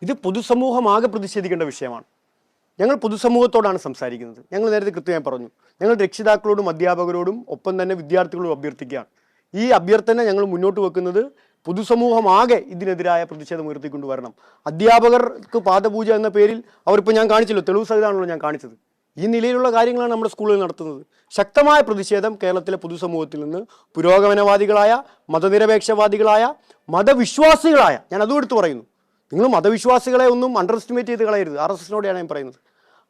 ഇത് പൊതുസമൂഹമാകെ പ്രതിഷേധിക്കേണ്ട വിഷയമാണ്. ഞങ്ങൾ പൊതുസമൂഹത്തോടാണ് സംസാരിക്കുന്നത്. ഞങ്ങൾ നേരത്തെ കൃത്യമായി പറഞ്ഞു, ഞങ്ങൾ രക്ഷിതാക്കളോടും അധ്യാപകരോടും ഒപ്പം തന്നെ വിദ്യാർത്ഥികളോടും അഭ്യർത്ഥിക്കുകയാണ്. ഈ അഭ്യർത്ഥന ഞങ്ങൾ മുന്നോട്ട് വെക്കുന്നത് പൊതുസമൂഹമാകെ ഇതിനെതിരായ പ്രതിഷേധം ഉയർത്തിക്കൊണ്ടുവരണം. അധ്യാപകർക്ക് പാദപൂജ എന്ന പേരിൽ അവരിപ്പോൾ ഞാൻ കാണിച്ചല്ലോ, തെളിവ് സഹിതമാണല്ലോ ഞാൻ കാണിച്ചത്. ഈ നിലയിലുള്ള കാര്യങ്ങളാണ് നമ്മുടെ സ്കൂളുകൾ നടത്തുന്നത്. ശക്തമായ പ്രതിഷേധം കേരളത്തിലെ പൊതുസമൂഹത്തിൽ നിന്ന് പുരോഗമനവാദികളായ, മതനിരപേക്ഷവാദികളായ, മതവിശ്വാസികളായ, ഞാൻ അതും എടുത്തു പറയുന്നു. നിങ്ങൾ മതവിശ്വാസികളെ ഒന്നും അണ്ടർ എസ്റ്റിമേറ്റ് ചെയ്ത് കളയരുത്. RSSനോടെയാണ് ഞാൻ പറയുന്നത്.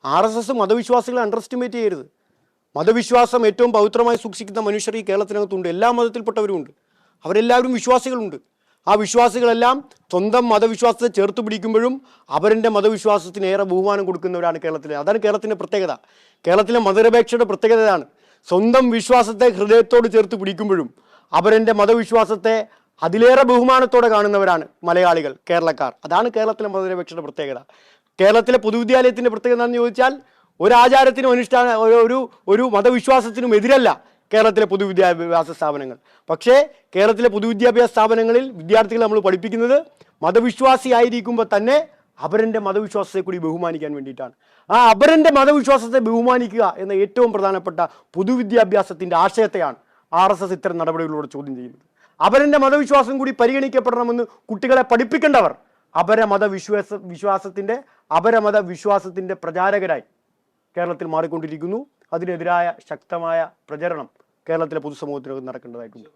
RSS മതവിശ്വാസികളെ അണ്ടർ എസ്റ്റിമേറ്റ് ചെയ്യരുത്. മതവിശ്വാസം ഏറ്റവും പവിത്രമായി സൂക്ഷിക്കുന്ന മനുഷ്യർ ഈ കേരളത്തിനകത്തുണ്ട്. എല്ലാ മതത്തിൽപ്പെട്ടവരുമുണ്ട്. അവരെല്ലാവരും വിശ്വാസികളുണ്ട്. ആ വിശ്വാസികളെല്ലാം സ്വന്തം മതവിശ്വാസത്തെ ചേർത്ത് പിടിക്കുമ്പോഴും അവരുടെ മതവിശ്വാസത്തിന് ഏറെ ബഹുമാനം കൊടുക്കുന്നവരാണ് കേരളത്തിലെ. അതാണ് കേരളത്തിൻ്റെ പ്രത്യേകത. കേരളത്തിലെ മതനിരപേക്ഷയുടെ പ്രത്യേകതയാണ് സ്വന്തം വിശ്വാസത്തെ ഹൃദയത്തോട് ചേർത്ത് പിടിക്കുമ്പോഴും അവരുടെ മതവിശ്വാസത്തെ അതിലേറെ ബഹുമാനത്തോടെ കാണുന്നവരാണ് മലയാളികൾ, കേരളക്കാർ. അതാണ് കേരളത്തിലെ മതനിരപേക്ഷയുടെ പ്രത്യേകത. കേരളത്തിലെ പൊതുവിദ്യാലയത്തിൻ്റെ പ്രത്യേകത എന്താണെന്ന് ചോദിച്ചാൽ, ഒരാചാരത്തിനും ഒരു മതവിശ്വാസത്തിനും എതിരല്ല കേരളത്തിലെ പൊതുവിദ്യാഭ്യാസ സ്ഥാപനങ്ങൾ. പക്ഷേ കേരളത്തിലെ പൊതുവിദ്യാഭ്യാസ സ്ഥാപനങ്ങളിൽ വിദ്യാർത്ഥികളെ നമ്മൾ പഠിപ്പിക്കുന്നത് മതവിശ്വാസിയായിരിക്കുമ്പോൾ തന്നെ അവരുടെ മതവിശ്വാസത്തെ കൂടി ബഹുമാനിക്കാൻ വേണ്ടിയിട്ടാണ്. ആ അവരുടെ മതവിശ്വാസത്തെ ബഹുമാനിക്കുക എന്ന ഏറ്റവും പ്രധാനപ്പെട്ട പൊതുവിദ്യാഭ്യാസത്തിൻ്റെ ആശയത്തെയാണ് RSS ഇത്തരം നടപടികളിലൂടെ ചോദ്യം ചെയ്യുന്നത്. അവരുടെ മതവിശ്വാസം കൂടി പരിഗണിക്കപ്പെടണമെന്ന് കുട്ടികളെ പഠിപ്പിക്കേണ്ടവർ അപരമതവിശ്വാസത്തിൻ്റെ പ്രചാരകരായി കേരളത്തിൽ മാറിക്കൊണ്ടിരിക്കുന്നു. അതിനെതിരായ ശക്തമായ പ്രചരണം കേരളത്തിലെ പൊതുസമൂഹത്തിനകത്ത് നടക്കേണ്ടതായിട്ടുണ്ട്.